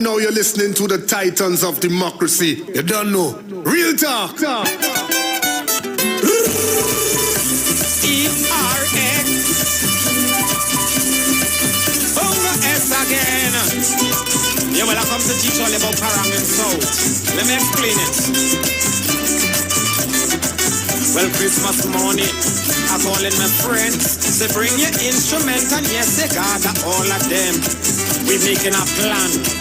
Now you're listening to the Titans of Democracy. You don't know. Real talk. E-R-X Bongo S again. Yeah, well, I come to teach all about Parang and South. Let me explain it. Well, Christmas morning, I call in my friends. They bring your instrument and yes, they gather all of them. We making a plan.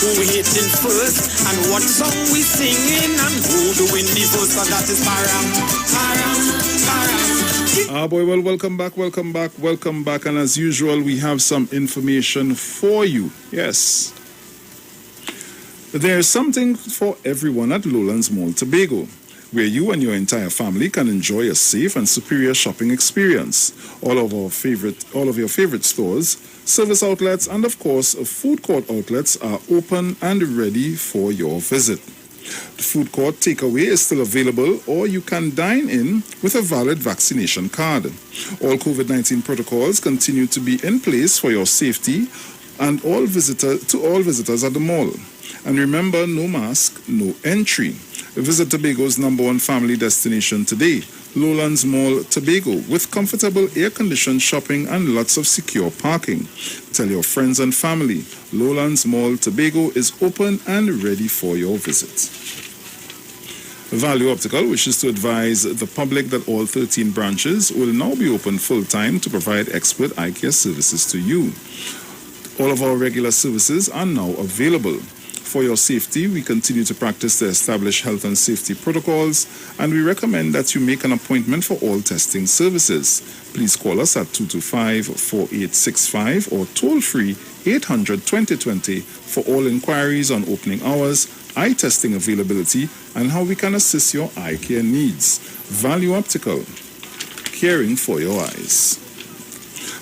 Who we hitting first and what song we singing and who doing the first, so that is Parang, Parang, Parang. Boy, well, welcome back. And as usual, we have some information for you. Yes. There's something for everyone at Lowlands Mall Tobago, where you and your entire family can enjoy a safe and superior shopping experience. All of your favorite stores, service outlets, and of course, food court outlets are open and ready for your visit. The food court takeaway is still available, or you can dine in with a valid vaccination card. All COVID-19 protocols continue to be in place for your safety and all visitors at the mall. And remember, no mask, no entry. Visit Tobago's #1 family destination today, Lowlands Mall Tobago, with comfortable air-conditioned shopping and lots of secure parking. Tell your friends and family, Lowlands Mall Tobago is open and ready for your visit. Value Optical wishes to advise the public that all 13 branches will now be open full-time to provide expert eye care services to you. All of our regular services are now available. For your safety, we continue to practice the established health and safety protocols, and we recommend that you make an appointment for all testing services. Please call us at 225-4865 or toll-free 800-2020 for all inquiries on opening hours, eye testing availability, and how we can assist your eye care needs. Value Optical, caring for your eyes.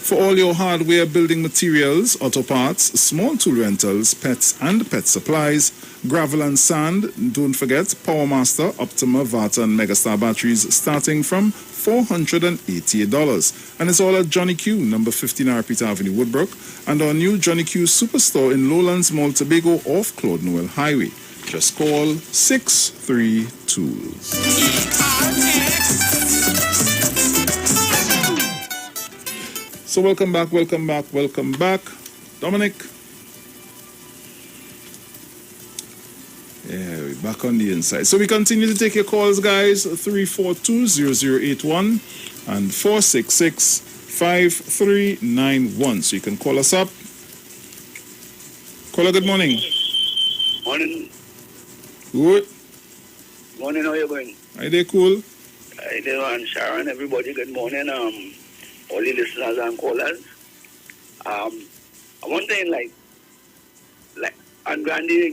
For all your hardware, building materials, auto parts, small tool rentals, pets and pet supplies, gravel and sand, don't forget PowerMaster, Optima, Vata and Megastar batteries starting from $488. And it's all at Johnny Q, number 15 Arpita Avenue, Woodbrook, and our new Johnny Q Superstore in Lowlands Mall Tobago off Claude Noel Highway. Just call 632. So welcome back. Dominic. Yeah, we're back on the inside. So we continue to take your calls, guys. 342-0081 and 466-5391. So you can call us up. Caller, good morning. Morning. Good. Morning, how you going? Hi there, cool. Hi there, and Sharon, everybody, good morning. All the listeners and callers. One thing, like, and Gandhi,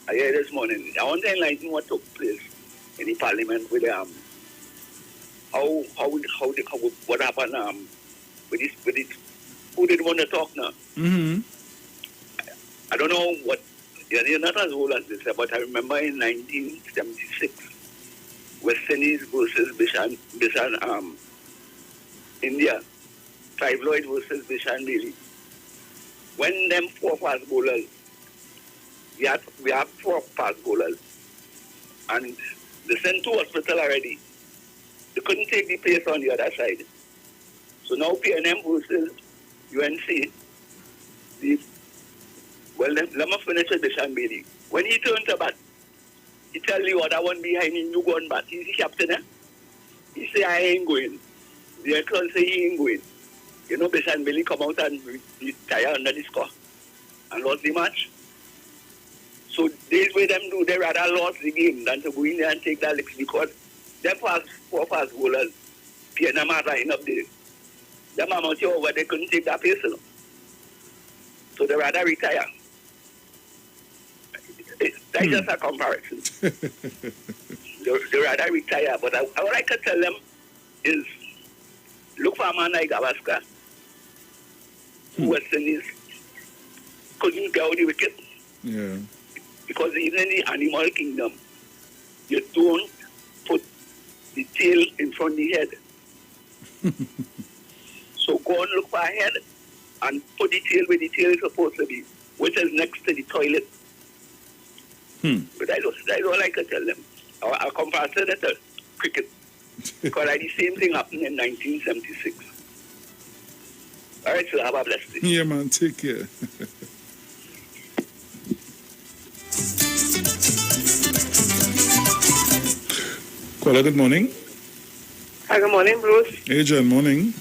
I heard this morning. I want to enlighten what took place in the parliament with what happened with this who did want to talk now. Mm-hmm. I don't know what. You're not as old as this, but I remember in 1976, West Indies versus Bishan, India, Clive Lloyd versus Bishan Bailey. When them 4 fast bowlers, we have 4 fast bowlers, and they sent to hospital already. They couldn't take the pace on the other side. So now PNM versus UNC. Let me finish with Bishan Bailey. When he turned to bat, he tell the other one behind him, you go on bat. He's the captain, eh? He say, I ain't going. The aircraft say he ain't going. You know, Bishan Bailey come out and retire under the score and lost the match. So this way them do, they rather lost the game than to go in there and take that licks because them 4 fast bowlers, PNM are lying up there. Them amount over, they couldn't take that pace. So they rather retire. That's just a comparison. They rather retire. But what I can tell them is, look for a man like Gavaskar, who was Indies, couldn't get out the wicket. Yeah. Because even in the animal kingdom, you don't put the tail in front of the head. So go and look for a head and put the tail where the tail is supposed to be. which is next to the toilet. But I don't like to tell them. I'll compare that to cricket. Because the same thing happened in 1976. All right, so have a blessed day. Yeah, man, take care. Caller, good morning. Hi, good morning, Bruce. Hey, John, morning.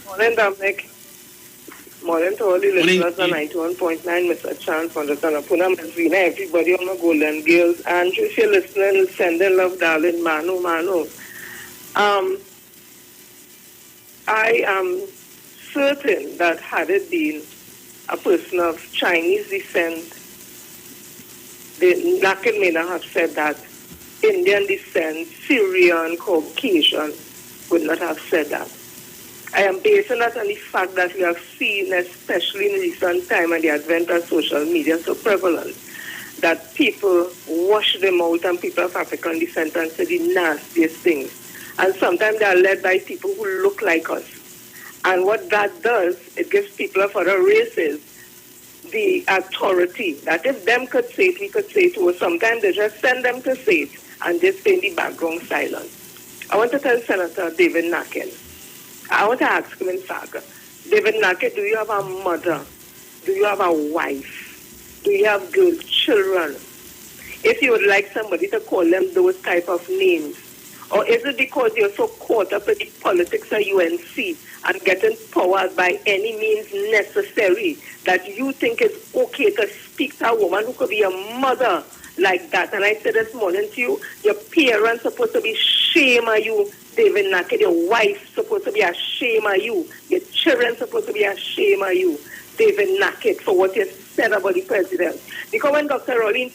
Morning, Dominic. Morning to all the listeners on 91.9, Mr. Chan from the Tanapuna, Mazrina, everybody on the Golden Girls. And if you're listening, sending love, darling, Manu. I am certain that had it been a person of Chinese descent, the Nakin may not have said that. Indian descent, Syrian, Caucasian would not have said that. I am basing that on the fact that we have seen, especially in recent time and the advent of social media so prevalent, that people wash them out and people of African descent and say the nastiest things. And sometimes they are led by people who look like us. And what that does, it gives people of other races the authority that if them could say it, we could say it too. Sometimes they just send them to say it and just stay in the background silent. I want to tell Senator David Nakin, I want to ask him in fact, David Nakin, do you have a mother? Do you have a wife? Do you have girl children? If you would like somebody to call them those type of names, or is it because you're so caught up in the politics of UNC and getting power by any means necessary that you think it's okay to speak to a woman who could be a mother like that? And I said this morning to you, your parents supposed to be ashamed of you, David Nakin. Your wife supposed to be ashamed of you. Your children supposed to be ashamed of you, David Nakin, for what you said about the president. Because when Dr. Rowley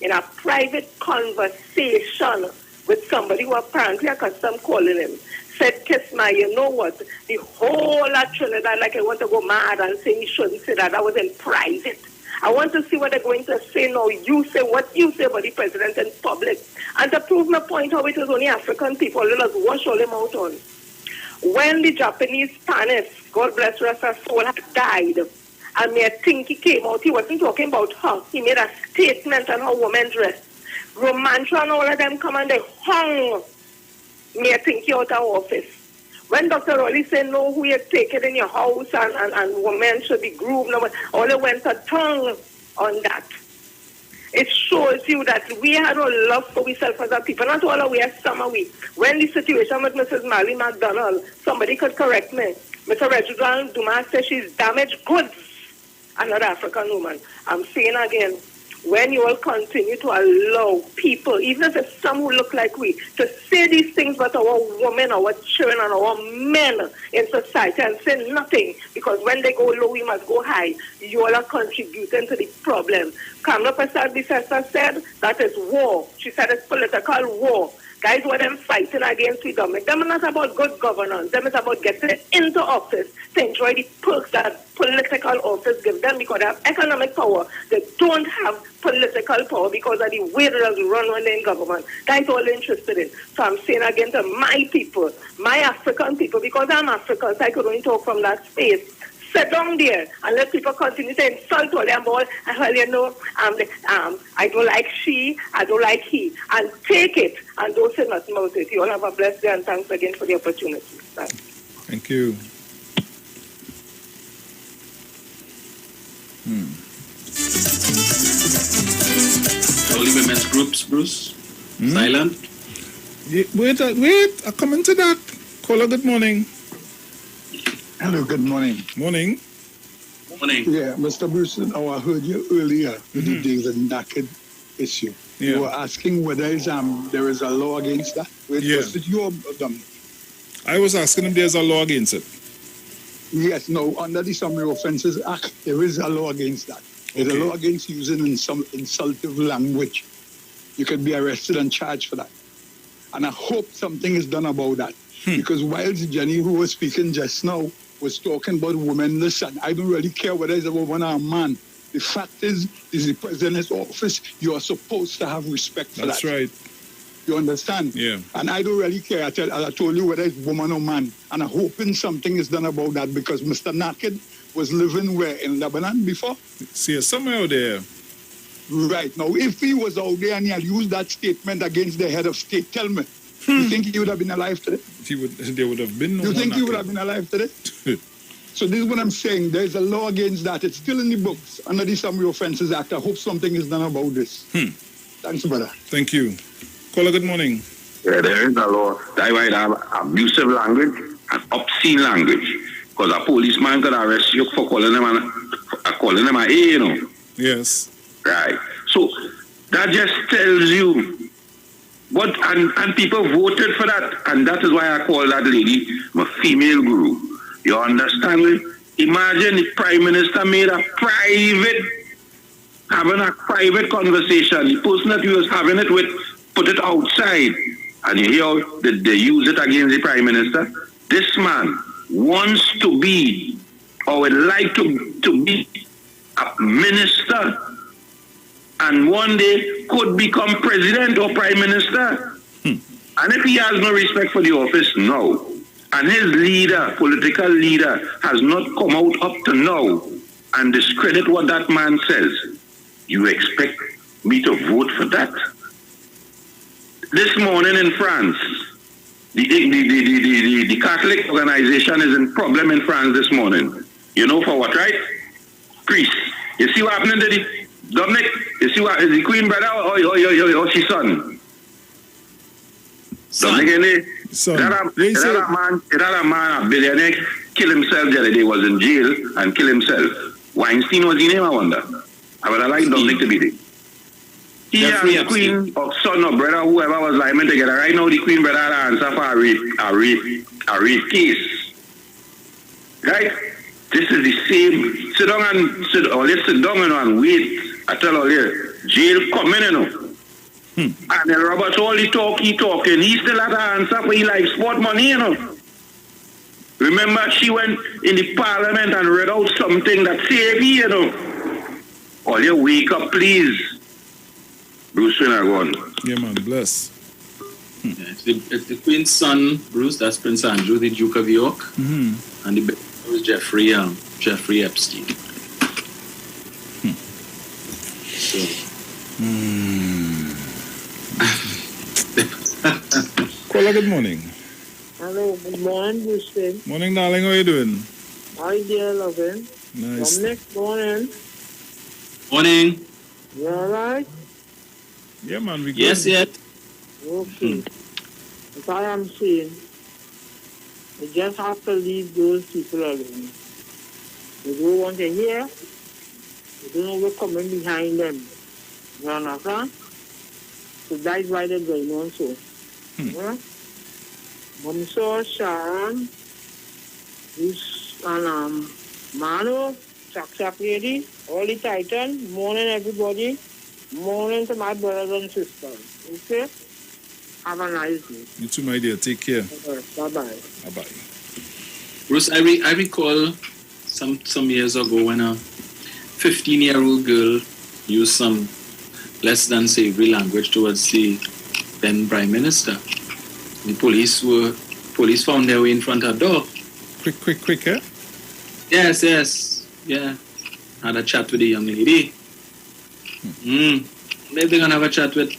in a private conversation with somebody who apparently accustomed calling him, said, "Kiss my," you know what? The whole of Trinidad, like I want to go mad and say he shouldn't say that. That was in private. I want to see what they're going to say now. You say what you say about the president in public. And to prove my point how it was only African people, let us wash all them out on. When the Japanese Spanish, God bless her soul, had died, and me I think he came out, he wasn't talking about her. He made a statement on how women dressed. Romain and all of them come and they hung me I think he out of office. When Dr. Rowley said no, who you take it in your house and women should be groomed, all they went a tongue on that. It shows you that we had no love for ourselves as a people. Not all of we are some of we. When the situation with Mrs. Mary McDonald, somebody could correct me. Mr. Reginald Dumas says she's damaged goods. Another African woman. I'm saying again, when you will continue to allow people, even if it's some who look like we, to say these things about our women, our children, and our men in society and say nothing, because when they go low, we must go high, you all are contributing to the problem. Kamala Prasad-Bissessar said that is war. She said it's political war. Guys, what them fighting against we Dominic, them are not about good governance. Them is about getting into office to enjoy the perks that political office gives them because they have economic power. They don't have political power because of the way they run when they're in government. That's all they're interested in. So I'm saying again to my people, my African people, because I'm African, so I could only talk from that space. Sit down there and let people continue to insult all them all. And well, you know, I don't like she, I don't like he. And take it and don't say nothing about it. You all have a blessed day and thanks again for the opportunity. Thanks. Thank you. Only women's groups, Bruce? Silent? Wait, I come into that. Caller, good morning. Hello, good morning. Morning. Morning. Yeah, Mr. Bruce, I heard you earlier with the David Nakin issue. Yeah. You were asking whether there is a law against that. Was it your Dominic? I was asking if there's a law against it. Yes, no, under the Summary Offences Act, there is a law against that. There's a law against using some insultive language. You could be arrested and charged for that. And I hope something is done about that. Because whilst Jenny, who was speaking just now, was talking about women, listen, I don't really care whether it's a woman or a man. The fact is the president's office, you are supposed to have respect for that. That's right. You understand? Yeah. And I don't really care. I told you whether it's woman or man. And I'm hoping something is done about that because Mr. Nakin was living where? In Lebanon before? See, somewhere out there. Right. Now, if he was out there and he had used that statement against the head of state, tell me, you think he would have been alive today? There would have been no You think he would monarchy. have been alive today? So this is what I'm saying. There's a law against that. It's still in the books under the Summary Offences Act. I hope something is done about this. Thanks, brother. Thank you. Caller, good morning. Yeah, there is a law. That's why they have abusive language and obscene language. Because a policeman could arrest you for calling them an A, you know. Yes. Right. So that just tells you what, and people voted for that. And that is why I call that lady my female guru. You understand me? Imagine if Prime Minister made having a private conversation. The person that he was having it with put it outside. And you hear that they use it against the Prime Minister. This man wants to be, or would like to be a minister, and one day could become president or prime minister. And if he has no respect for the office, no. And his leader, political leader, has not come out up to now and discredit what that man says, you expect me to vote for that? This morning in France, the Catholic organization is in problem in France this morning. You know for what, right? Priest. You see what happened to the Dominic? You see what is the Queen brother or his son? Dominic, that a man, a billionaire, kill himself the other day, was in jail and kill himself. Weinstein was the name, I wonder. I would have liked Dominic to be there. He and the Queen or son or brother, whoever was lying together. Right now, the Queen brother had answer for a rape case. Right? This is the same. Sit down and wait. I tell all you, jail coming, you know. And then Robert, all he talking. He still had an answer for he like sport money, you know. Remember, she went in the parliament and read out something that saved you, you know. All you wake up, please. Bruce, when I go on. Yeah, man, bless. It's the Queen's son, Bruce, that's Prince Andrew, the Duke of York. And the baby was Jeffrey Epstein. So. Caller, good morning. Hello, good morning, Houston. Morning, darling. How are you doing? Hi, dear, loving. Nice. Dominic, morning. Morning. You all right? Yeah, man, we good. Yes, yet. Okay. As I am saying, you just have to leave those people alone. You don't want to hear. You don't know what's coming behind them. You understand? So that's why they're going on so. Yeah? Mom saw Sharon, and Mano, Chak lady, all the Titan, morning everybody, morning to my brothers and sisters. Okay? Have a nice day. You too, my dear. Take care. Bye-bye. Bye-bye. Bruce, I recall some years ago when a 15-year-old girl used some less than savory language towards the then Prime Minister. The police found their way in front of her door. Quick, eh? Yes. Yeah. Had a chat with the young lady. Maybe they're going to have a chat with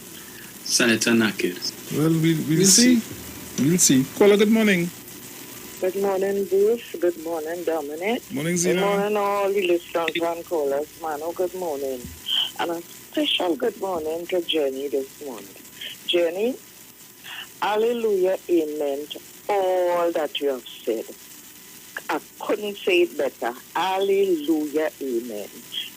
Senator Naked. Well, we'll see. We'll see. Caller, good morning. Good morning, Bruce. Good morning, Dominic. Morning, Zina. Good morning, all the listeners and callers. Mano, good morning. And a special good morning to Jenny this morning. Jenny, hallelujah, amen to all that you have said. I couldn't say it better. Hallelujah, amen.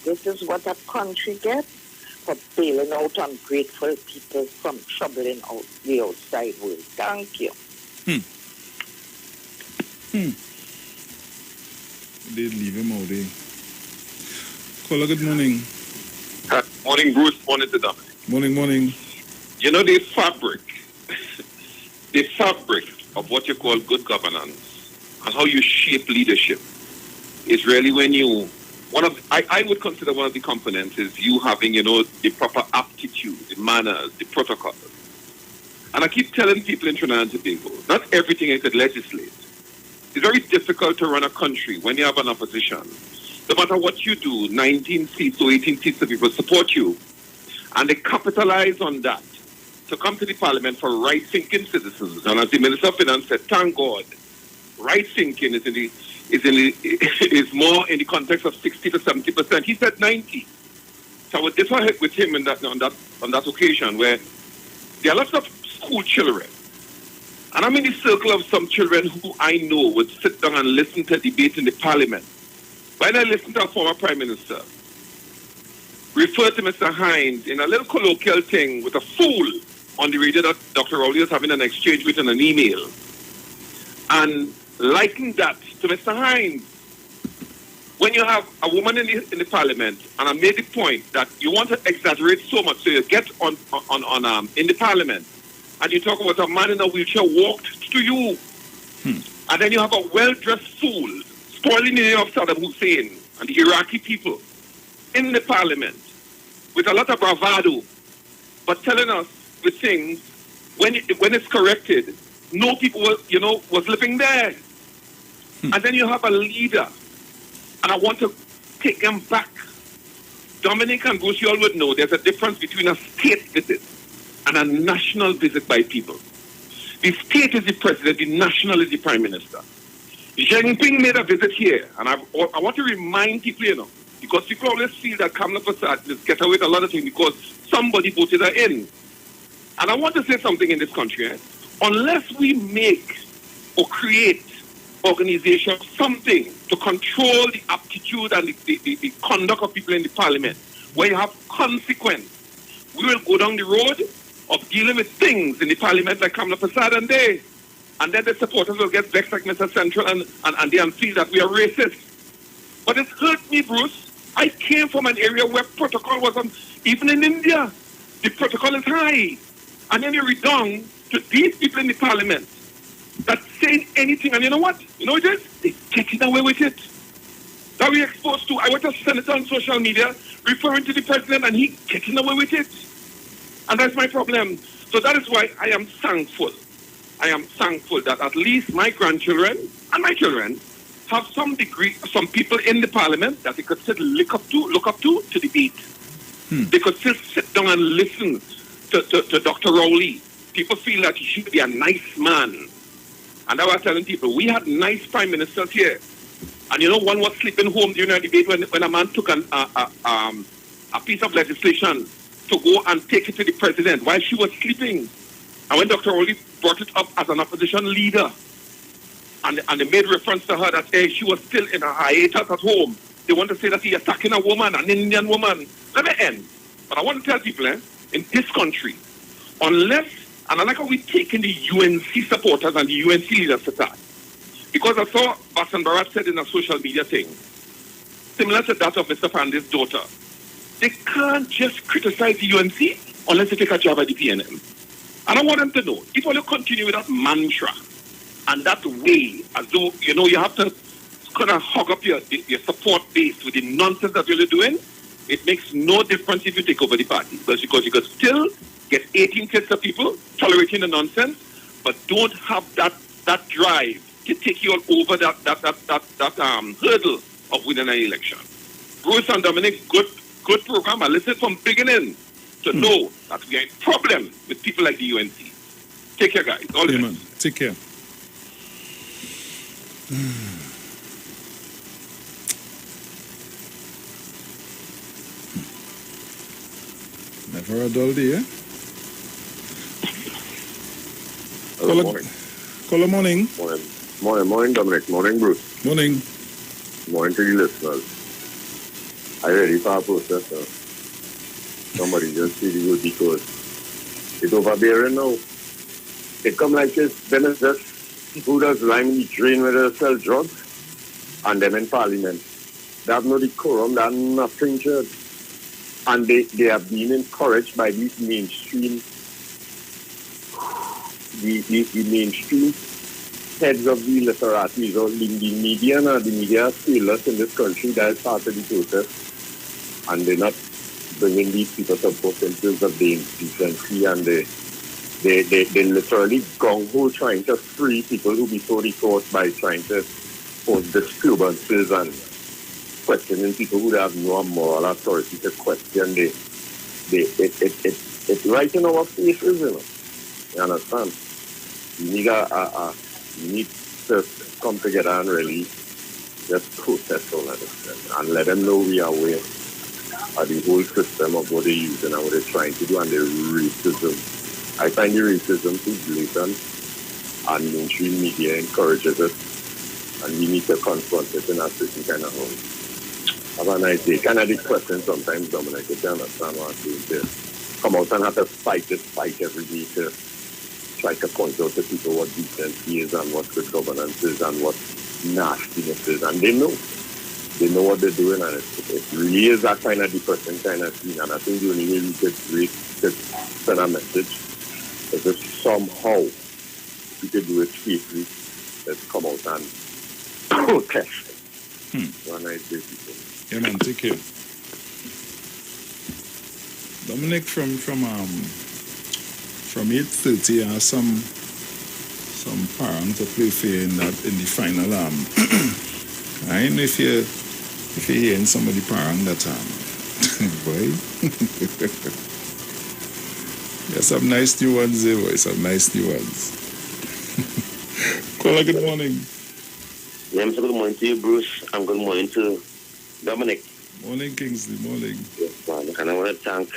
This is what a country gets for bailing out ungrateful people from troubling out the outside world. Thank you. They leave him out there. Caller, good morning. Morning, Bruce. Morning to Dominic. Morning. You know, the fabric of what you call good governance and how you shape leadership is really when you, I would consider one of the components is you having, the proper aptitude, the manners, the protocol. And I keep telling people in Trinidad and Tobago, not everything you could legislate. It's very difficult to run a country when you have an opposition. No matter what you do, 19 seats or 18 seats of people support you. And they capitalize on that to come to the parliament for right-thinking citizens. And as the Minister of Finance said, thank God, right-thinking is more in the context of 60 to 70%. He said 90. So I would differ with him on that occasion where there are lots of school children. And I'm in the circle of some children who I know would sit down and listen to debate in the parliament. When I listen to a former prime minister refer to Mr. Hines in a little colloquial thing with a fool on the radio that Dr. Rowley was having an exchange with in an email, and liken that to Mr. Hines. When you have a woman in the parliament, and I made the point that you want to exaggerate so much, so you get on in the parliament, and you talk about a man in a wheelchair walked to you, and then you have a well-dressed fool spoiling the name of Saddam Hussein and the Iraqi people in the parliament with a lot of bravado, but telling us with things when it's corrected, no people was living there. And then you have a leader, and I want to take them back. Dominic and Bruce, you all would know there's a difference between a state visit and a national visit by people. The state is the president, the national is the prime minister. Xi Jinping made a visit here, and I want to remind people, because people always feel that Kamala Prasad just get away with a lot of things because somebody voted her in. And I want to say something in this country. Unless we make or create organization, something to control the aptitude and the conduct of people in the parliament, where you have consequence, we will go down the road of dealing with things in the parliament like Kamala Prasad and then the supporters will get vexed like Mr. Central and they feel that we are racist. But it hurt me, Bruce. I came from an area where protocol was on, even in India, the protocol is high. And then you read down to these people in the parliament that saying anything, and you know what? You know what it is? They're getting away with it. That we're exposed to. I went to senator on social media referring to the president, and he getting away with it. And that's my problem. So that is why I am thankful. I am thankful that at least my grandchildren and my children have some degree, some people in the parliament that they could still look up to debate. They could still sit down and listen to Dr. Rowley. People feel that he should be a nice man. And I was telling people, we had nice prime ministers here. And one was sleeping home during a debate when a man took a piece of legislation to go and take it to the president while she was sleeping. And when Dr. Rowley brought it up as an opposition leader, and they made reference to her that she was still in a hiatus at home. They want to say that he's attacking a woman, an Indian woman. Let me end. But I want to tell people, in this country, unless, and I like how we're taking the UNC supporters and the UNC leaders to that. Because I saw Basan Barat said in a social media thing, similar to that of Mr. Pandey's daughter, they can't just criticize the UNC unless they take a job at the PNM. And I want them to know, if you continue with that mantra and that way, as though, you have to kind of hog up your support base with the nonsense that you're doing, it makes no difference if you take over the party. Because you could still get 18 kids of people tolerating the nonsense, but don't have that drive to take you all over that hurdle of winning an election. Bruce and Dominic, good program. I listened from beginning to know that we are in problem with people like the UNC. Take care, guys. All the best. Take care. Never a dull day, eh? Hello, morning. Caller, morning. Morning, Dominic. Morning, Bruce. Morning. Morning to the listeners. I ready for a process, sir. Somebody just see the good because it's overbearing now. It come like this, then it's just who does line the drain where they sell drugs and them in parliament. They have no decorum, they have nothing to. And they have been encouraged by these mainstream the mainstream heads of the literacies or the media and the media failures in this country that is part of the process. And they're not bringing these people to both in terms of the decency and the They literally gung-ho trying to free people who before the court by trying to cause disturbances and questioning people who have no moral authority to question. It's right in our faces, you know. You understand? You need to come together and really just protest all of this and let them know we are aware of the whole system of what they're using and what they're trying to do and the racism. I find the racism too blatant and mainstream media encourages it and we need to confront it in a certain kind of way. Have a nice day. Kind of the question sometimes, Dominic, if you understand what I'm saying there. Come out and have to fight every day to try to point out to people what decency is and what good governance is and what nastiness is. And they know what they're doing, and it really is that kind of depressing kind of thing. And I think the only way we could send a message is if somehow we could do it safely, let's come out and protest. Have a nice day, people. Yeah, man, take care. Dominic, from 8:30, I have some parents to play for you in the final. I don't know if you're hearing some of the parents that boy. There's some nice new ones there, boy. Some nice new ones. Caller, good morning. Yeah, good morning to you, Bruce, and good morning to Dominic. Morning, Kingsley. Morning. Yes, man. And I want to thank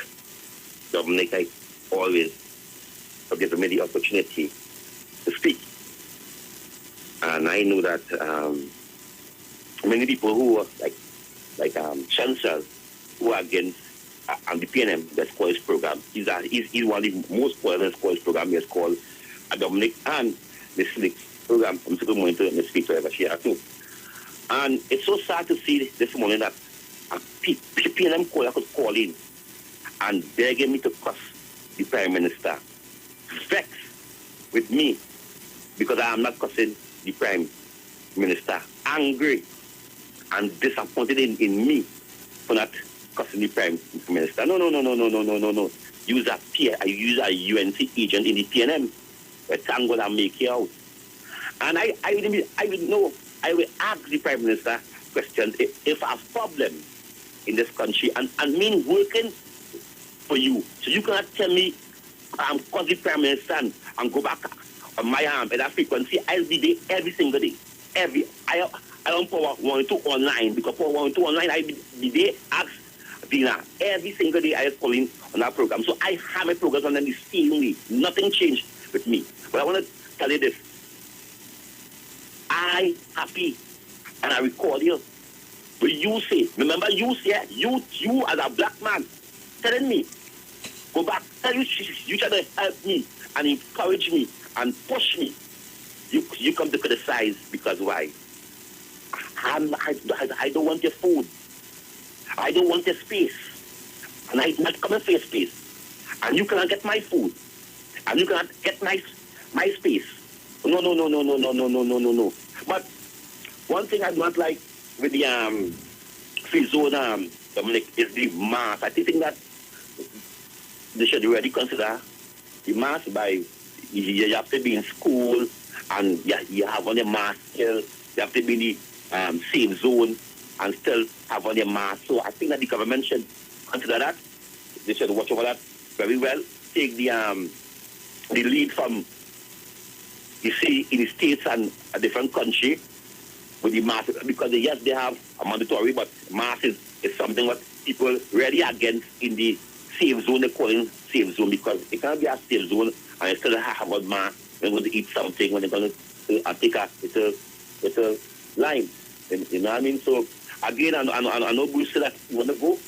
Dominic, like always, for giving me the opportunity to speak. And I know that many people who are like chancellors who are against the PNM, the college program, he's one of the most important college program. It's called Dominic and the Felix program. I'm still going to speak to ever share too. And it's so sad to see this morning that a PNM caller could call in and begging me to cuss the Prime Minister, vexed with me because I am not cussing the Prime Minister, angry and disappointed in me for not cussing the Prime Minister. No. Use a UNC agent in the PNM. Thank God I make it out. And I will ask the Prime Minister questions if I have problems in this country and mean working for you. So you cannot tell me cause the Prime Minister and go back on my arm at that frequency. I'll be there every single day. I don't power 1-2 online because power 1-2 online I be there ask Dina every single day I is calling on that program. So I have my programs on the same way. Nothing changed with me. But I want to tell you this. I happy and I recall you. But you say, remember you say, you as a black man telling me, go back, tell you try to help me and encourage me and push me. You come to criticize because why? I don't want your food. I don't want your space. And I'm not coming for your space. And you cannot get my food. And you cannot get my space. No. But one thing I don't like with the free zone, Dominic, is the mask. I think that they should already consider the mask by you have to be in school and you have on your mask still. You have to be in the safe zone and still have on your mask. So I think that the government should consider that. They should watch over that very well. Take the lead from, you see, in the States and a different country with the mask, because yes, they have a mandatory, but mask is something what people really against in the safe zone. They call it safe zone because it can't be a safe zone and you still have a mask when you're going to eat something, when you're going to take a little lime. You know what I mean? So again, I know Bruce said that you want to go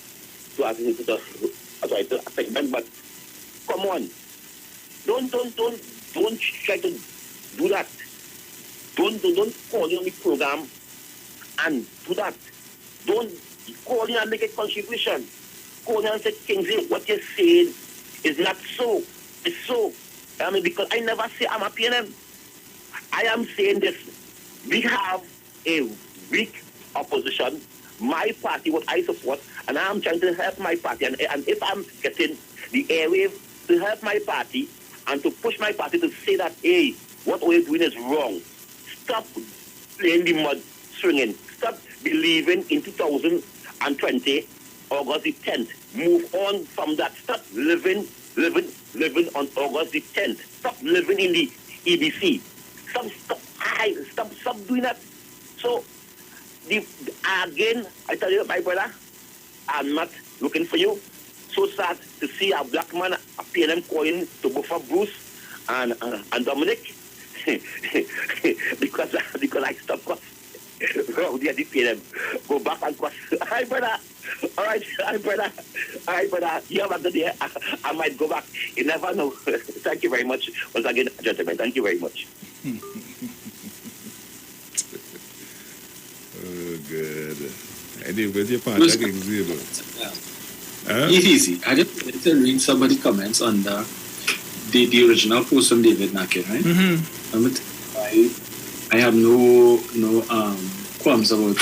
to a segment, but come on, don't try to do that. Don't call in on the program and do that. Don't call in and make a contribution. Call in and say, Kingsley, what you're saying is not so. It's so. I mean, because I never say I'm a PNM. I am saying this. We have a weak opposition. My party, what I support, and I'm trying to help my party. And if I'm getting the airwave to help my party, and to push my party to say that, hey, what we're doing is wrong. Stop playing the mud swinging. Stop believing in 2020, August the 10th. Move on from that. Stop living on August the 10th. Stop living in the EBC. Stop doing that. So, again, I tell you, my brother, I'm not looking for you. So sad to see a black man paying them coin to go for Bruce and Dominic because I stopped cost. Oh, they did pay them. Go back and cost. Hi, brother. All right, hi, brother. Hi, brother. You have a good day. I might go back. You never know. Thank you very much. Once again, gentlemen, thank you very much. Oh, good. Anyway, your part against zero. Easy. I just wanted to read somebody comments on the original post from David Nackett, right? I have no qualms about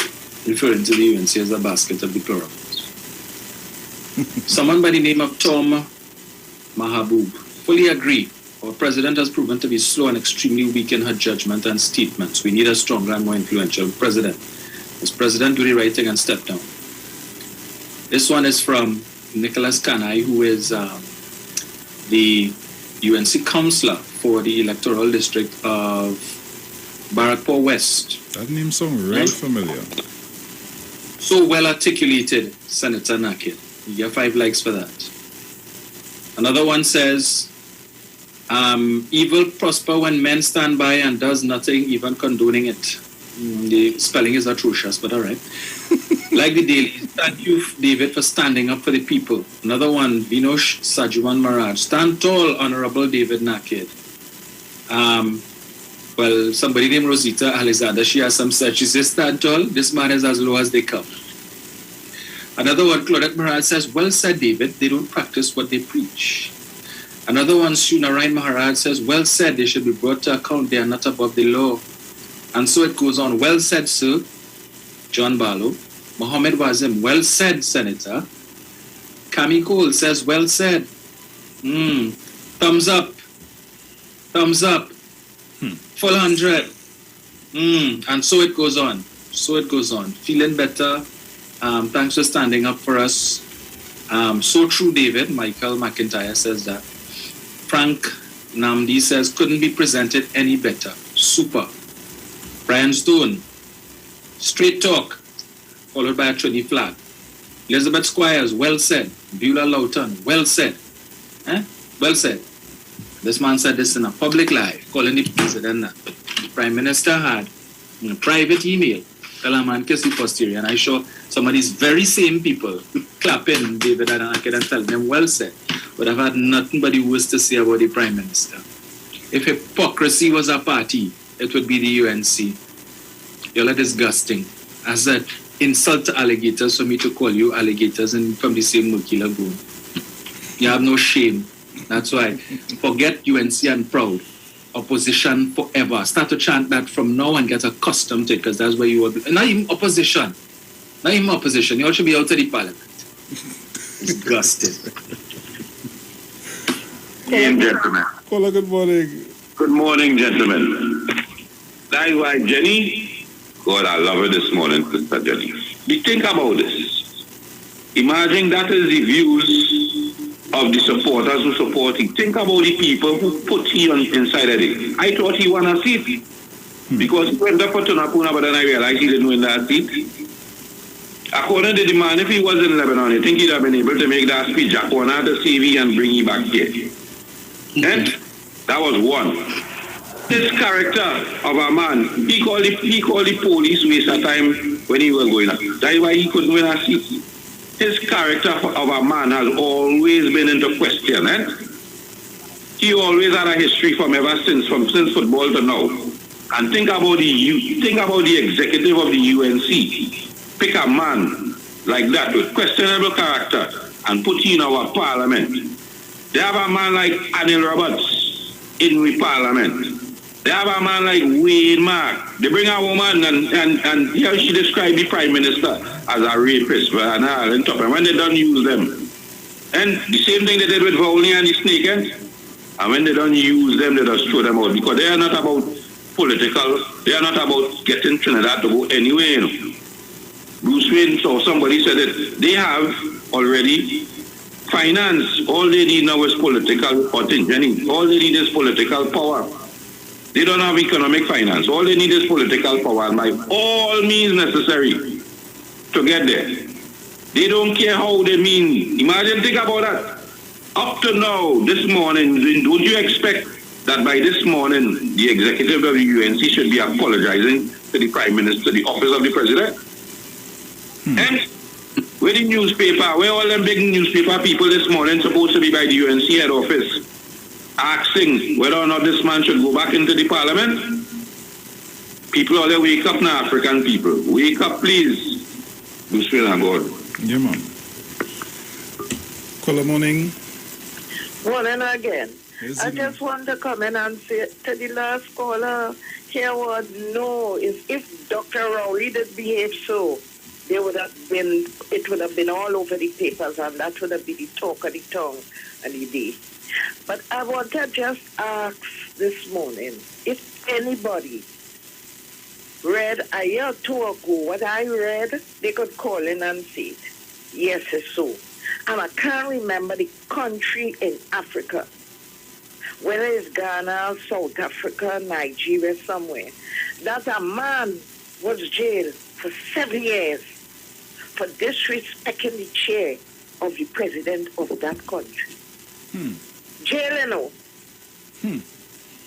referring to the UNC as a basket of deplorables. Someone by the name of Tom Mahabub fully agree. Our president has proven to be slow and extremely weak in her judgment and statements. We need a stronger and more influential president. This president do the right thing and step down. This one is from Nicholas Kanai, who is the UNC councillor for the electoral district of Barrackpore West. That name sounds real familiar. So well articulated, Senator Nackett. You get 5 likes for that. Another one says, evil prosper when men stand by and does nothing, even condoning it. The spelling is atrocious, but all right. Like the daily, thank you, David, for standing up for the people. Another one, Vinosh Sajuman Maraj. Stand tall, Honorable David Nackett. Well, somebody named Rosita Alexander, she has some search. She says, stand tall, this man is as low as they come. Another one, Claudette Maharaj says, well said, David, they don't practice what they preach. Another one, Sunarayan Maharaj says, well said, they should be brought to account, they are not above the law. And so it goes on. Well said, sir, John Barlow. Mohammed Wazim, well said, Senator. Kami Cole says, well said. Thumbs up. Thumbs up. Full 100. And so it goes on. So it goes on. Feeling better. Thanks for standing up for us. So true, David. Michael McIntyre says that. Frank Namdi says, couldn't be presented any better. Super. Brian Stone. Straight talk. Followed by a Trinity flag. Elizabeth Squires, well said. Beulah Lawton, well said. Well said. This man said this in a public live, calling the president that. The Prime Minister had in a private email, tell a man kiss the posterior, and I saw some of these very same people clapping David Nackett and telling them, well said. But I've had nothing but the worst to say about the Prime Minister. If hypocrisy was a party, it would be the UNC. Y'all are disgusting. I said, insult to alligators for me to call you alligators and from the same murky lagoon. You have no shame. That's why. Forget UNC and proud. Opposition forever. Start to chant that from now and get accustomed to it, because that's where you will be. Not even opposition. Not even opposition. You all should be out of the parliament. Disgusting. Gentlemen. Caller, good morning. Good morning, gentlemen. That is why Jenny, God, I love her this morning, Sister Jenny. We think about this. Imagine that is the views of the supporters who support him. Think about the people who put him inside of it. I thought he won a seat because he went up for Tunapuna, but then I realized he didn't win that seat. According to the man, if he was in Lebanon, I think he'd have been able to make that speech. Jaquana to save him and bring him back here. And that was one. This character of a man, he called the police waste of time when he was going up. That's why he couldn't win a seat. His character of a man has always been into question. He always had a history from since football to now. And think about the executive of the UNC. Pick a man like that with questionable character and put him in our parliament. They have a man like Anil Roberts in the parliament. They have a man like Wayne Mark. They bring a woman and here she described the Prime Minister as a rapist and all and top. And when they don't use them. And the same thing they did with Volney and the snake. And when they don't use them, they just throw them out. Because they are not about political, they are not about getting Trinidad to go anywhere, you know. Bruce Wayne saw somebody said that they have already finance. All they need now is political contingent. All they need is political power. They don't have economic finance. All they need is political power, and by all means necessary to get there. They don't care how they mean. Imagine, think about that. Up to now, this morning, don't you expect that by this morning, the executive of the UNC should be apologizing to the Prime Minister, the office of the President? And where the newspaper, where all them big newspaper people this morning supposed to be by the UNC head office, asking whether or not this man should go back into the Parliament? People out there, wake up now, African people. Wake up, please. Bruce Wayne and God. Yeah, man. Caller morning. Morning again. I just want to come in and say to the last caller, here was no, if Dr. Rowley did behave so, it would have been all over the papers, and that would have been the talk of the tongue and the day. But I want to just ask this morning, if anybody read a year or two ago what I read, they could call in and say it. Yes, it's so. And I can't remember the country in Africa, whether it's Ghana, South Africa, Nigeria, somewhere, that a man was jailed for 7 years for disrespecting the chair of the president of that country. Jail, you know.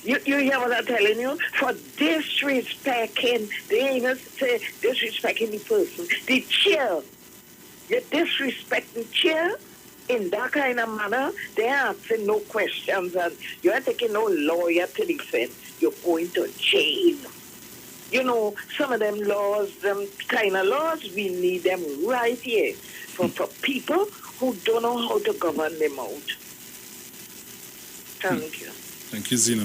You hear what I'm telling you? For disrespecting, they ain't even say disrespecting the person. The chair. You disrespect the chair in that kind of manner, they're asking no questions, and you're taking no lawyer to defend. You're going to jail. You know, some of them laws, them kind of laws, we need them right here for people who don't know how to govern them out. Thank you. Thank you, Zina.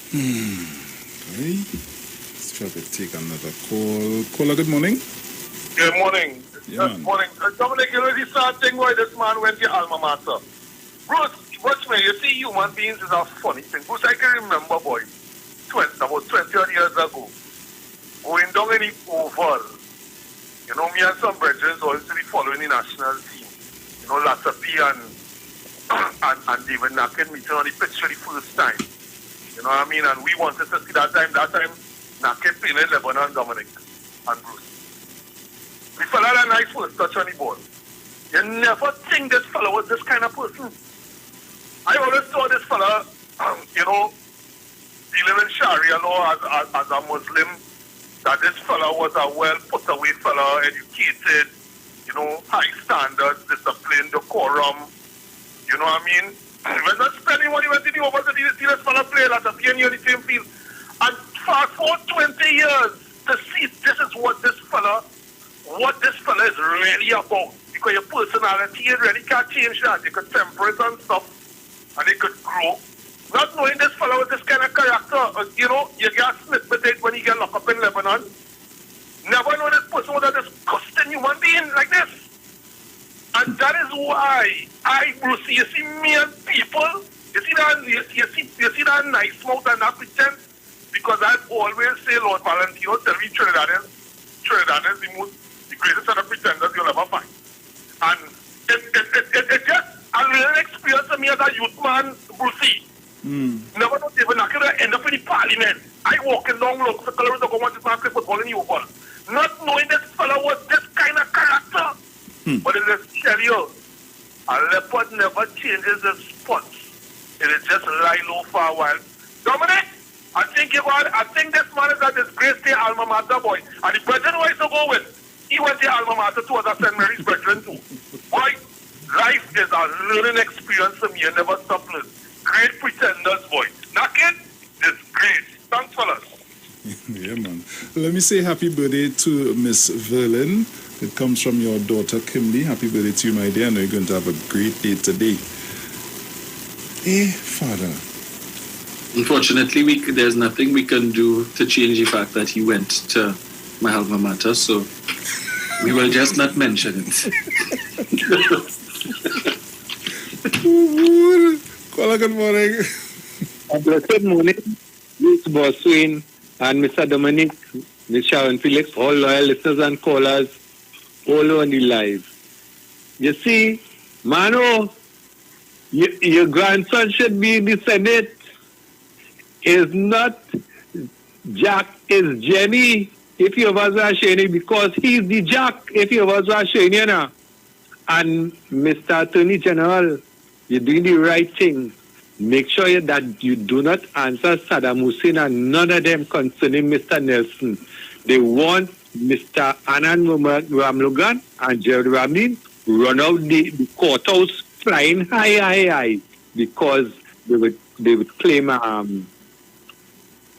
Okay. Let's try to take another call. Caller, good morning. Good morning. Yeah, Good morning. Dominic, you know the sad thing why this man went to alma mater? Bruce, watch me. You see, human beings is a funny thing. Bruce, I can remember, boy, about 20 odd years ago, going down in the Oval. You know, me and some brethren always to be following the national team. You know, Lassapi and David Nacken meeting on the pitch for the first time. You know what I mean? And we wanted to see that time Nacken playing in Lebanon, Dominic and Bruce. The fella had a nice first touch on the ball. You never think this fella was this kind of person. I always saw this fella, you know, dealing in Sharia law as a Muslim, that this fella was a well put away fella, educated, you know, high standards, discipline, decorum. You know what I mean? When not spending money, went to the over to see this fella play at a PNU on the same field. And fast forward 20 years to see this is what this fella is really about. Because your personality, you really can't change that. You could temper it and stuff, and it could grow. Not knowing this fellow with this kind of character, you know, you get smit with it when you get locked up in Lebanon. Never know this person was a disgusting human being like this. And that is why Bruce, you see me and people, you see that nice mouth and that pretense, because I always say, Lord Valentino, tell me Trinidad is the greatest set of pretenders you'll ever find. And it just a little experience to me as a youth man, Brucey. Never know David Nacken end up in the parliament. I walking down look for colors to go want to play football in the Oval. Not knowing this fellow was this kind of character. But it is tell you, a leopard never changes his spots. It is just lie low for a while. Dominic, I think this man is a disgrace to alma mater, boy. And the brethren who I used to go with, he went to alma mater too, as a St. Mary's brethren too. Boy, life is a learning experience for me. You never stop learning. Great pretenders, boy. Nacken is great. Thanks, fellas. Yeah, man. Let me say happy birthday to Miss Verlin. It comes from your daughter, Kimberly. Happy birthday to you, my dear. I know you're going to have a great day today. Hey, Father. Unfortunately, there's nothing we can do to change the fact that he went to my alma mater, so we will just not mention it. Caller, good morning. Good morning, Mr. Boswin and Mr. Dominic, Miss Sharon, Felix, all loyal listeners and callers all on the live. You see, Mano, your grandson should be in the Senate. Is not Jack, is Jenny, if you was Shani, because he's the Jack, if you was Shani, na. And Mr. Attorney General, you're doing the right thing. Make sure that you do not answer Saddam Hussein and none of them concerning Mr. Nelson. They want Mr. Anand Ramlogan and Gerald Ramin run out the courthouse flying high, because they would claim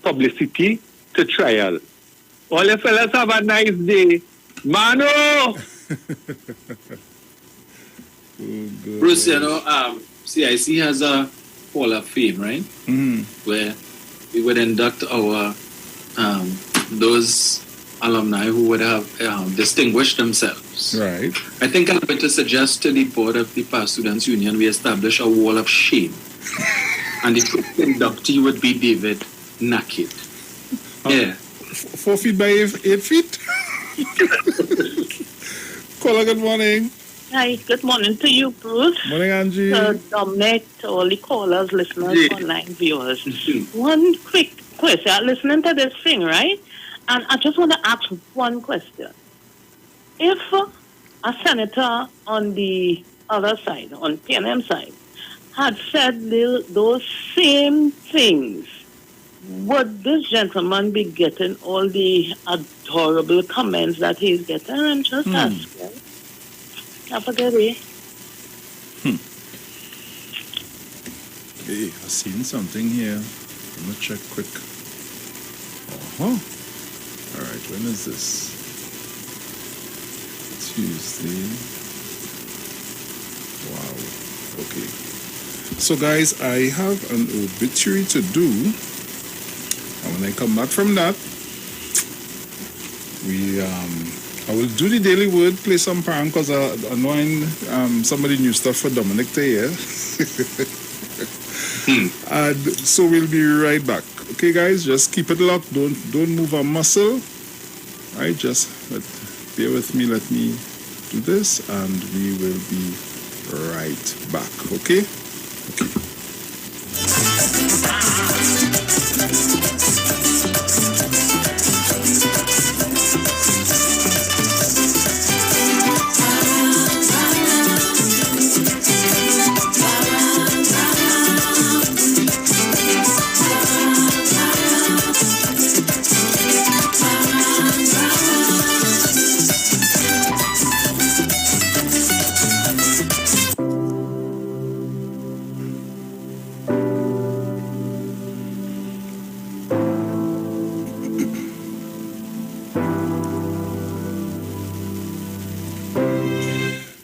publicity to trial. All the fellas have a nice day. Mano! Bruce, you know, CIC has a Hall of Fame, right? Where we would induct our those alumni who would have distinguished themselves. Right. I think I'm going to suggest to the board of the Past Students Union we establish a wall of shame. And the first inductee would be David Naked. Yeah. 4 feet by 8 feet? Caller, good morning. Hi, good morning to you, Bruce. Morning, Angie. Dominic, to all the callers, listeners, online viewers. One quick question. I'm listening to this thing, right? And I just want to ask one question. If a senator on the other side, on PNM side, had said those same things, would this gentleman be getting all the adorable comments that he's getting? I'm just asking. Have a good day. Hey, I've seen something here. I'm going to check quick. All right, when is this? Tuesday. Wow. Okay. So, guys, I have an obituary to do. And when I come back from that, I will do the daily word, play some prank, because I'm knowing somebody new stuff for Dominic to hear. And so we'll be right back. Okay, guys, just keep it locked. Don't move a muscle. All right, just bear with me. Let me do this, and we will be right back. Okay? Okay.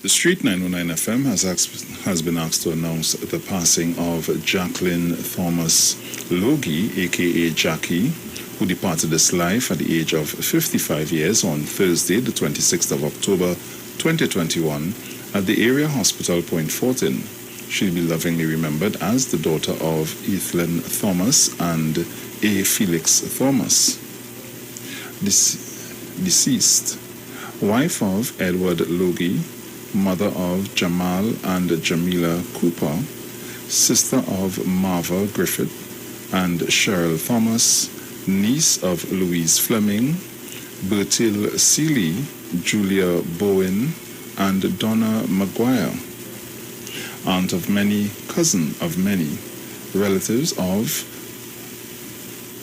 The Street 909 FM has been asked to announce the passing of Jacqueline Thomas Logie, a.k.a. Jackie, who departed this life at the age of 55 years on Thursday, the 26th of October, 2021, at the area hospital Point Fortin. She'll be lovingly remembered as the daughter of Ethelyn Thomas and A. Felix Thomas. Deceased. Wife of Edward Logie, mother of Jamal and Jamila Cooper, sister of Marva Griffith and Cheryl Thomas, niece of Louise Fleming, Bertil Seeley, Julia Bowen, and Donna Maguire. Aunt of many, cousin of many, relatives of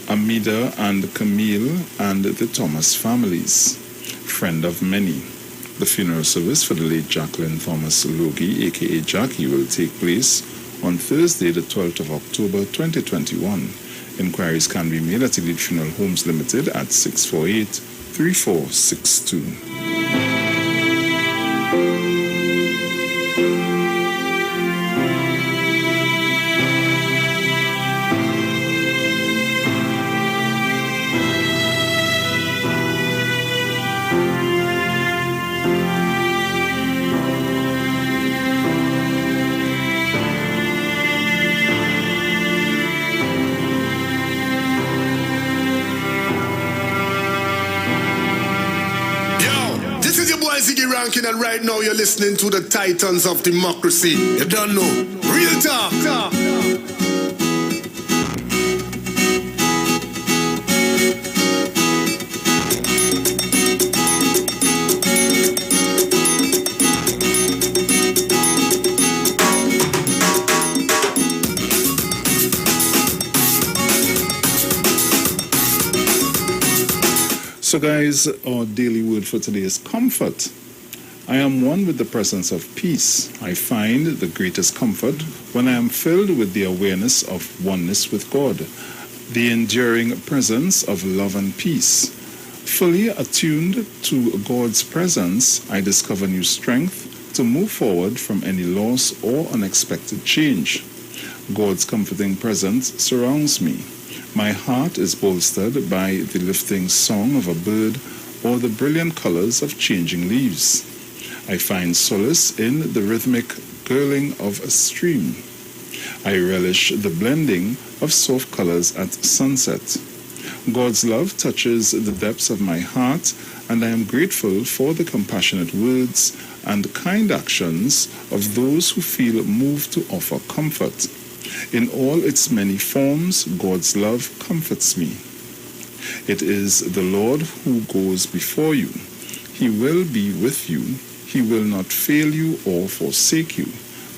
Amida and Camille and the Thomas families, friend of many. The funeral service for the late Jacqueline Thomas Logie, a.k.a. Jackie, will take place on Thursday, the 12th of October, 2021. Inquiries can be made at Elite Funeral Homes Limited at 648-3462. Blackie Rankin, and right now you're listening to the Titans of Democracy. You don't know. Real talk. So guys, our daily word for today is comfort. I am one with the presence of peace. I find the greatest comfort when I am filled with the awareness of oneness with God, the enduring presence of love and peace. Fully attuned to God's presence, I discover new strength to move forward from any loss or unexpected change. God's comforting presence surrounds me. My heart is bolstered by the lifting song of a bird or the brilliant colors of changing leaves. I find solace in the rhythmic gurgling of a stream. I relish the blending of soft colors at sunset. God's love touches the depths of my heart, and I am grateful for the compassionate words and kind actions of those who feel moved to offer comfort. In all its many forms, God's love comforts me. It is the Lord who goes before you. He will be with you. He will not fail you or forsake you.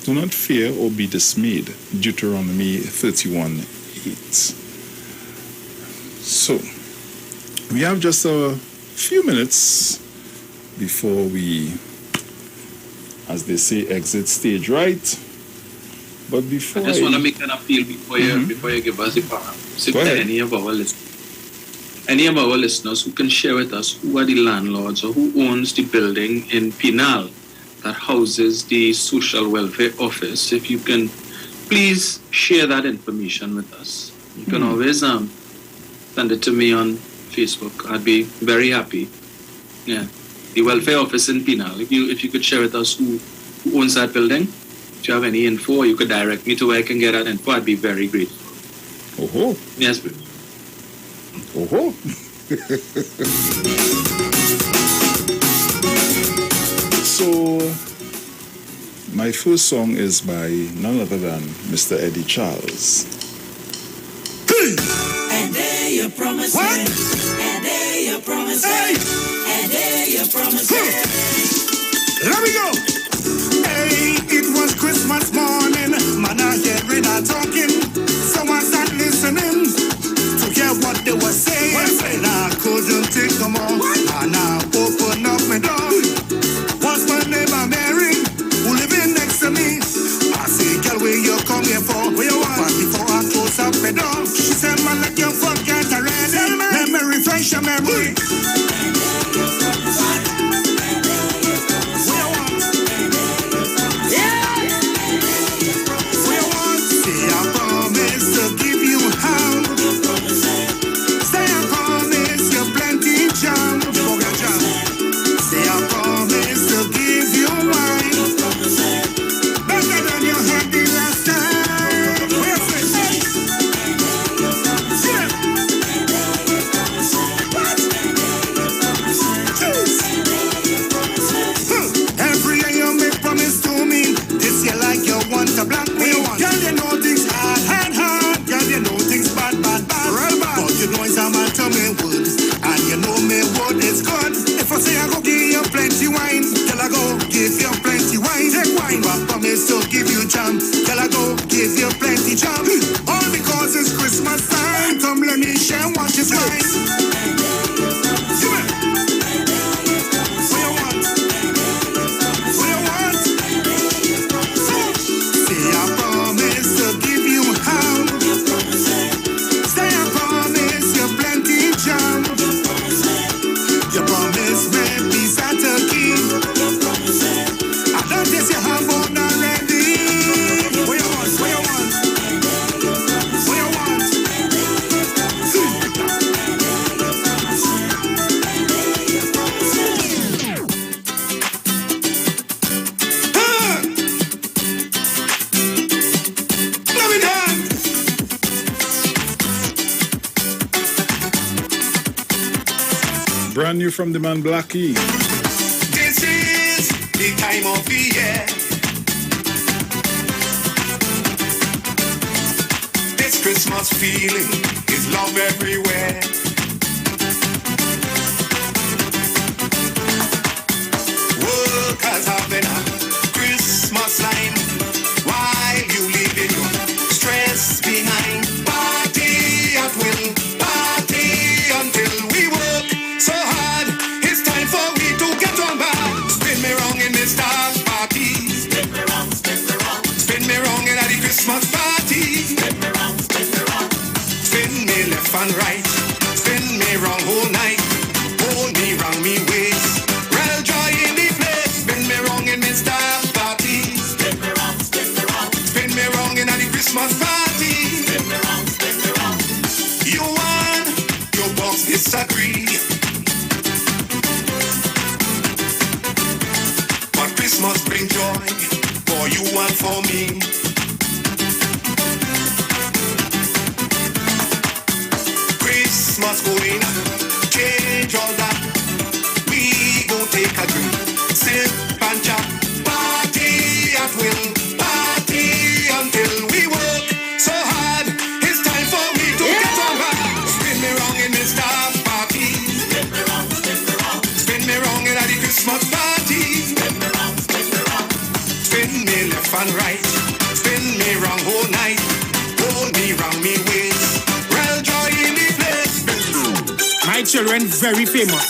Do not fear or be dismayed. Deuteronomy 31:8. So, we have just a few minutes before we, as they say, exit stage right. But before I just want to make an appeal before you give us the power. So any of our listeners who can share with us who are the landlords or who owns the building in Pinal that houses the social welfare office, if you can please share that information with us. You can always send it to me on Facebook. I'd be very happy. Yeah, the welfare office in Pinal. If you could share with us who owns that building. If you have any info, you could direct me to where I can get that info. I'd be very grateful. Oh-ho. Yes, please. Oh-ho. So, my first song is by none other than Mr. Eddie Charles. And there you promise me. And there you promise me. And there you promise me. Let me go. Hey, it was Christmas morning. Man, I hearing her talking. So I sat listening to hear what they were saying. And I couldn't take no more. And I opened up my door. Was my neighbor Mary, who living next to me. I say, girl, where you come here for? Where you want? But before I close up my door, she said, man, let you forget already. Let me refresh your memory. Brand new from the man Blackie. This is any time of the year. This Christmas feeling is love everywhere. Workers having a Christmas time while you leaving your stress behind. Party at will, party until we work so hard. It's time for we to get on back. Spin me wrong in the star party. Spin me wrong, spin me wrong. Spin me wrong in the Christmas party. Spin me wrong, spin me wrong. Spin me left and right. Spin me wrong whole night. Hold me round me waist. Real joy in the place. Spin me wrong in the star party. Spin me wrong, spin me wrong. Spin me wrong in the Christmas party. Spin me wrong, spin me wrong. You want your boss disagree. But Christmas bring joy for you and for me. Christmas going change all that. We go take a drink, sip and chat, party at will, party until we work so hard. It's time for me to get on back. Spin me wrong in the star party. Spin me wrong, spin me wrong. Spin me wrong in the Christmas party. Spin me wrong, spin me wrong. Spin me left and right. Spin me wrong whole night. Hold me round me waist. Real joy in the place. My children very famous.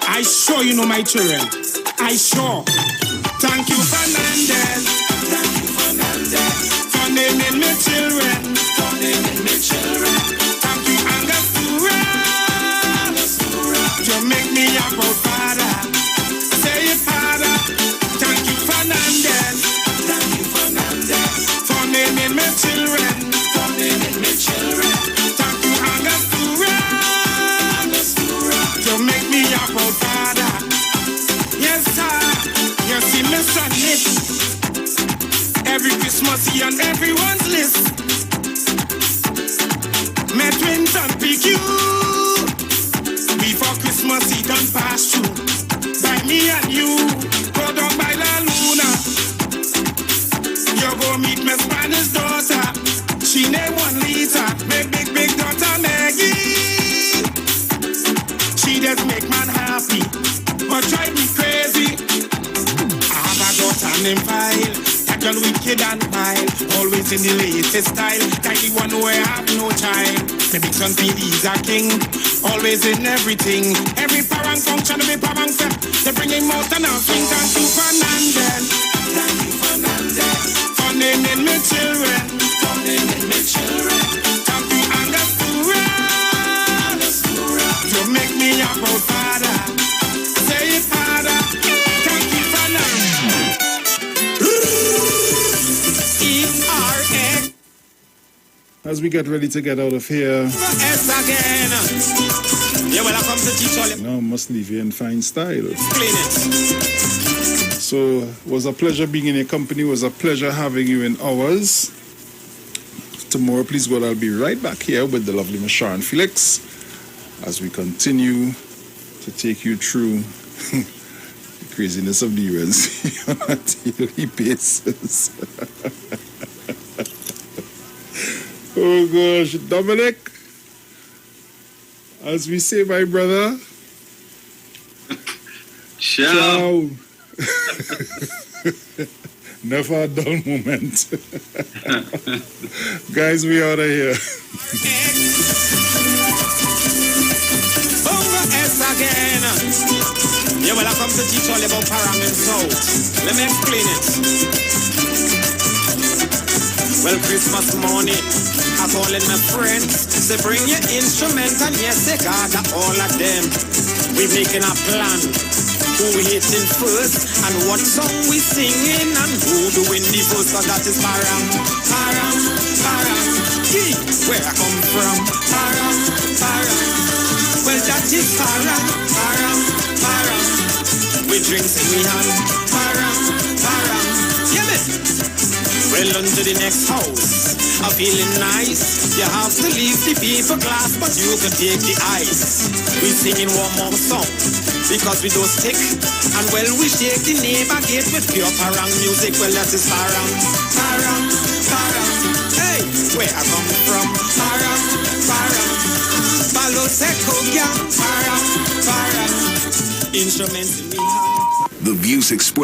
I sure you know my children. I sure. Thank you, Fernandez. Thank you, Fernandez. For naming me children. For naming me children. Thank you, Angostura. You make me a proud father. Say it harder. Thank you, Fernandez. Thank you, Fernandez. For naming me children. For naming me children. Thank you, Angostura. You make me a proud father. Yes, sir. You see me son it. Every Christmas he on everyone's list. My twins and PQ. Before Christmas he done pass through. By me and you. Go down by La Luna. You go meet my Spanish daughter. She named 1 liter. Big daughter Maggie. She just make man happy, but drive me crazy. I have a daughter named File, that girl wicked and wild, always in the latest style. Tiny one where I have no child. My big son he's a king, always in everything. Every parent function, every parent set, they bring him out and I'll swing. Thank you, Fernandez. Thank you, Fernandez. For naming me children. For naming me children. Thank you, Angostura. You make me a proud father. Say it harder. Thank you, Fernandez. E-R-A. As we get ready to get out of here, now must leave you in fine style. So it was a pleasure being in your company. It was a pleasure having you in ours. Tomorrow, please God, I'll be right back here with the lovely Miss Sharon Felix as we continue to take you through the craziness of the UNC on a daily basis. Oh gosh, Dominic, as we say, my brother, ciao. Never a dull moment. Guys, we out of here. Again. Yeah, well, I come to teach all about Param and South. Let me explain it. Well, Christmas morning, I call in my friends. They bring your instrument and yes, they gather all of them. We making a plan. Who we hitting first and what song we singing and who doing the first, cause that is Param. Param, Param. Gee, where I come from. Param, Param. Well, that is Param, Param, Param. We drink in we hand, Param, Param. Yeah, man. Well, on to the next house. I'm feeling nice. You have to leave the people glass, but you can take the ice. We singing one more song. because we don't stick. And well, we shake the neighbor gate with pure parang music. Well, that is parang, parang, parang. Hey, where I come from, parang, parang. Balo seko gang, parang, parang. Instruments in me hand. The views expressed